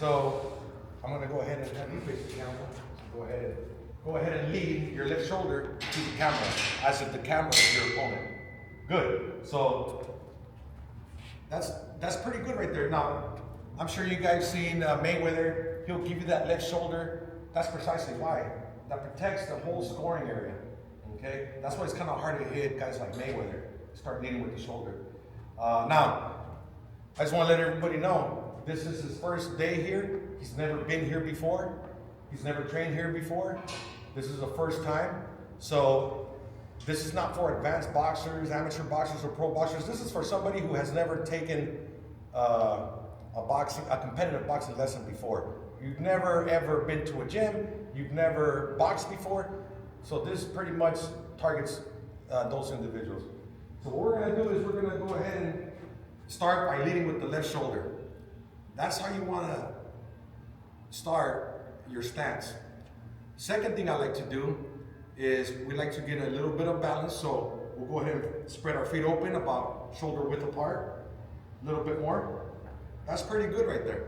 So I'm going to go ahead and have you face the camera. So go ahead and lead your left shoulder to the camera as if the camera is your opponent. Good. So that's pretty good right there. Now, I'm sure you guys seen Mayweather. He'll give you that left shoulder. That's precisely why. That protects the whole scoring area. Okay? That's why it's kind of hard to hit guys like Mayweather. Start leading with the shoulder. Now, I just want to let everybody know, this is his first day here. He's never been here before. He's never trained here before. This is the first time. So this is not for advanced boxers, amateur boxers, or pro boxers. This is for somebody who has never taken a competitive boxing lesson before. You've never ever been to a gym. You've never boxed before. So this pretty much targets those individuals. So what we're going to do is we're going to go ahead and start by leading with the left shoulder. That's how you want to start your stance. Second thing I like to do is we like to get a little bit of balance. So we'll go ahead and spread our feet open about shoulder width apart. A little bit more. That's pretty good right there.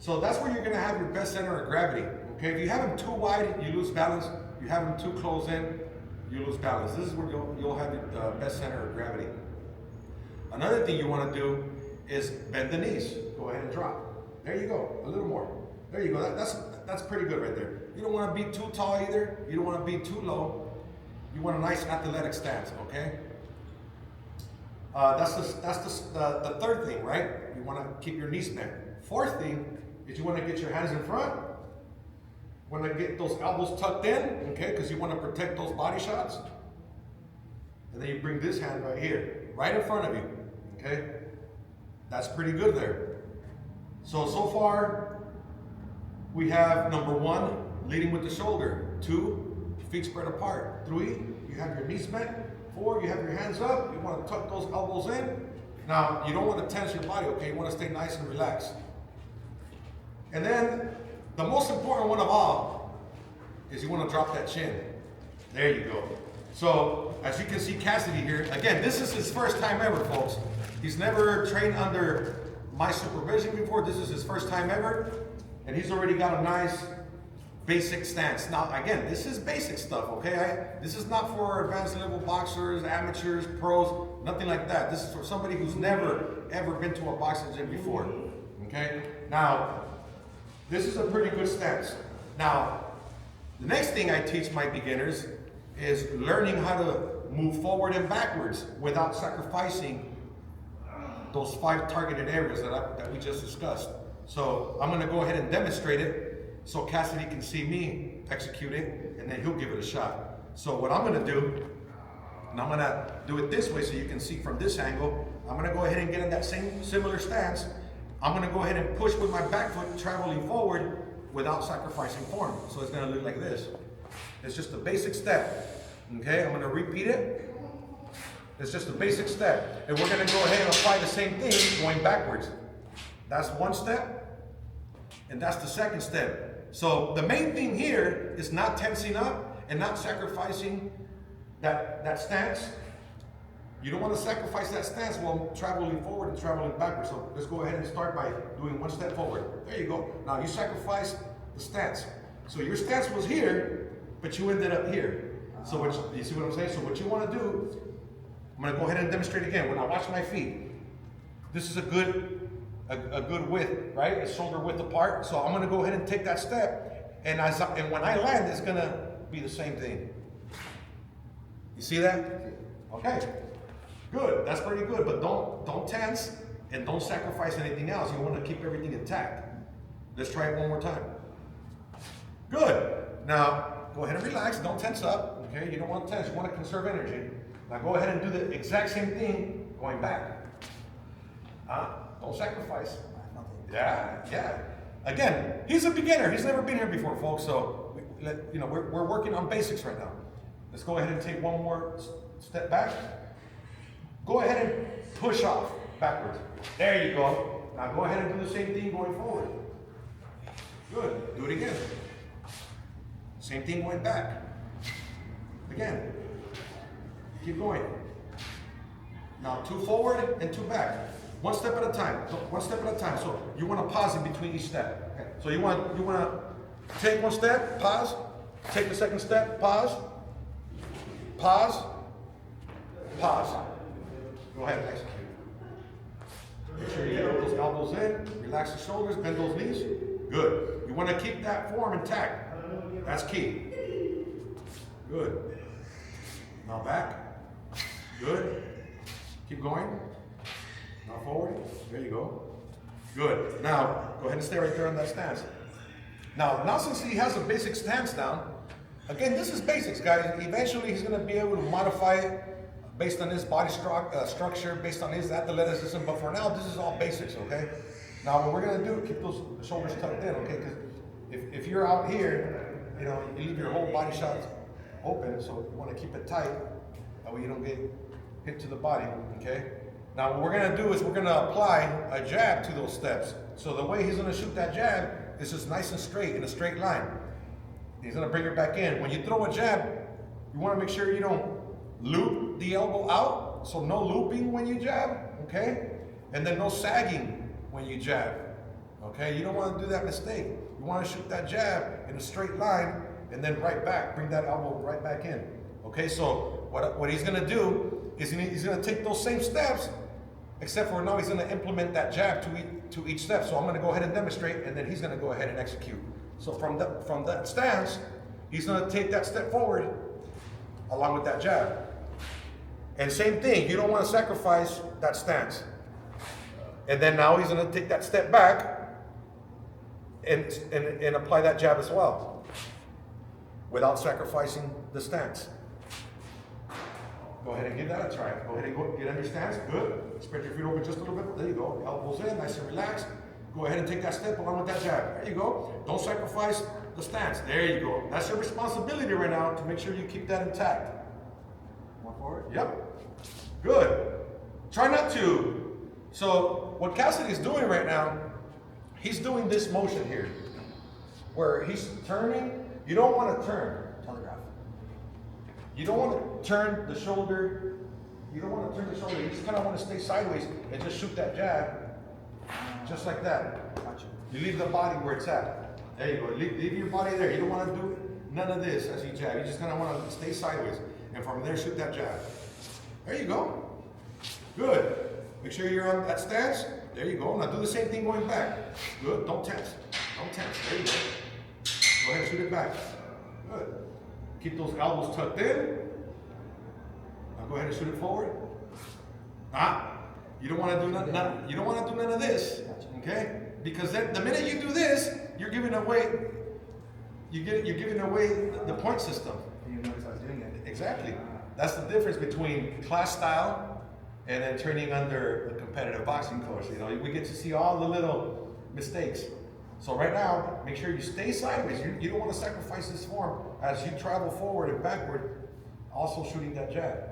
So that's where you're going to have your best center of gravity. Okay, if you have them too wide, you lose balance. You have them too close in, you lose balance. This is where you'll have the best center of gravity. Another thing you want to do is bend the knees. Go ahead and drop. There you go. A little more. There you go. That's pretty good right there. You don't want to be too tall either. You don't want to be too low. You want a nice athletic stance. Okay. That's the third thing, right? You want to keep your knees bent. Fourth thing is you want to get your hands in front. Want to get those elbows tucked in, okay? Because you want to protect those body shots. And then you bring this hand right here, right in front of you, okay? That's pretty good there. So far, we have number 1, leading with the shoulder. 2, feet spread apart. 3, you have your knees bent. 4, you have your hands up. You want to tuck those elbows in. Now, you don't want to tense your body, okay? You want to stay nice and relaxed. And then, the most important one of all is you want to drop that chin. There you go. So, as you can see Cassidy here, again, this is his first time ever, folks. He's never trained under my supervision before. This is his first time ever. And he's already got a nice basic stance. Now, again, this is basic stuff, okay? This is not for advanced level boxers, amateurs, pros, nothing like that. This is for somebody who's never, ever been to a boxing gym before, okay? Now, this is a pretty good stance. Now, the next thing I teach my beginners is learning how to move forward and backwards without sacrificing those 5 targeted areas that we just discussed. So I'm gonna go ahead and demonstrate it so Cassidy can see me execute it, and then he'll give it a shot. So what I'm gonna do, and I'm gonna do it this way so you can see from this angle, I'm gonna go ahead and get in that same similar stance. I'm gonna go ahead and push with my back foot traveling forward without sacrificing form. So it's gonna look like this. It's just a basic step. Okay, I'm gonna repeat it. It's just a basic step. And we're gonna go ahead and apply the same thing going backwards. That's one step, and that's the second step. So the main thing here is not tensing up and not sacrificing that stance. You don't want to sacrifice that stance while traveling forward and traveling backwards. So let's go ahead and start by doing 1 step forward. There you go. Now you sacrifice the stance. So your stance was here, but you ended up here. So you see what I'm saying? So what you want to do, I'm going to go ahead and demonstrate again. When I watch my feet, this is a good width, right? It's shoulder width apart. So I'm going to go ahead and take that step, and when I land, it's going to be the same thing. You see that? Okay. Good, that's pretty good, but don't tense and don't sacrifice anything else. You want to keep everything intact. Let's try it one more time. Good. Now, go ahead and relax. Don't tense up, okay? You don't want to tense. You want to conserve energy. Now, go ahead and do the exact same thing going back. Don't sacrifice. Yeah. Again, he's a beginner. He's never been here before, folks, so we're working on basics right now. Let's go ahead and take one more step back. Go ahead and push off backwards. There you go. Now go ahead and do the same thing going forward. Good. Do it again. Same thing going back. Again. Keep going. Now 2 forward and 2 back. One step at a time. One step at a time. So you want to pause in between each step. Okay. So you want to take one step, pause. Take the second step, pause. Pause. Pause. Go ahead, execute. Make sure you get those elbows in, relax the shoulders, bend those knees. Good. You want to keep that form intact. That's key. Good. Now back. Good. Keep going. Now forward. There you go. Good. Now, go ahead and stay right there on that stance. Now since he has a basic stance down, again, this is basics, guys. Eventually, he's going to be able to modify it based on his body structure, based on his athleticism. But for now, this is all basics, okay? Now, what we're going to do, keep those shoulders tucked in, okay? Because if you're out here, you know, you leave your whole body shots open, so you want to keep it tight. That way you don't get hit to the body, okay? Now, what we're going to do is we're going to apply a jab to those steps. So the way he's going to shoot that jab is just nice and straight, in a straight line. He's going to bring it back in. When you throw a jab, you want to make sure you don't loop the elbow out. So no looping when you jab, okay? And then no sagging when you jab, okay? You don't want to do that mistake. You want to shoot that jab in a straight line and then right back. Bring that elbow right back in, okay? So what he's going to do is he's going to take those same steps, except for now he's going to implement that jab to each step. So I'm going to go ahead and demonstrate, and then he's going to go ahead and execute. So from that stance, he's going to take that step forward along with that jab. And same thing, you don't want to sacrifice that stance. And then now he's going to take that step back and apply that jab as well without sacrificing the stance. Go ahead and give that a try. Go ahead and get on your stance. Good. Spread your feet open just a little bit. There you go. Elbows in, nice and relaxed. Go ahead and take that step along with that jab. There you go. Don't sacrifice the stance. There you go. That's your responsibility right now to make sure you keep that intact. More forward? Yep. Good. Try not to. So what Cassidy's doing right now, he's doing this motion here, where he's turning. You don't want to turn. Telegraph. You don't want to turn the shoulder. You don't want to turn the shoulder. You just kind of want to stay sideways and just shoot that jab, just like that. Gotcha. You leave the body where it's at. There you go. Leave your body there. You don't want to do none of this as you jab. You just kind of want to stay sideways. And from there, shoot that jab. There you go. Good. Make sure you're on that stance. There you go. Now do the same thing going back. Good. Don't tense. Don't tense. There you go. Go ahead and shoot it back. Good. Keep those elbows tucked in. Now go ahead and shoot it forward. You don't want to do none. You don't want to do none of this. Okay? Because then the minute you do this, you're giving away. You're giving away the point system. You notice I was doing it. Exactly. That's the difference between class style and then turning under the competitive boxing course. You know, we get to see all the little mistakes. So right now, make sure you stay sideways. You don't want to sacrifice this form as you travel forward and backward, also shooting that jab.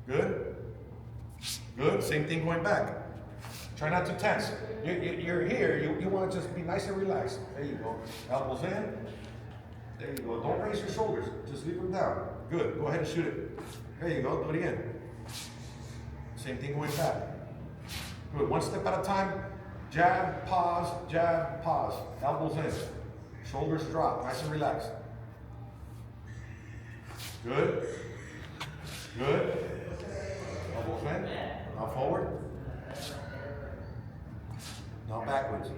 Good? Good. Same thing going back. Try not to tense. You're here. You want to just be nice and relaxed. There you go. Elbows in. There you go. Don't raise your shoulders. Just leave them down. Good. Go ahead and shoot it. There you go. Do it again. Same thing going back. Good. One step at a time. Jab, pause, elbows in, shoulders drop, nice and relaxed. Good, good. Elbows in, now forward, now backwards.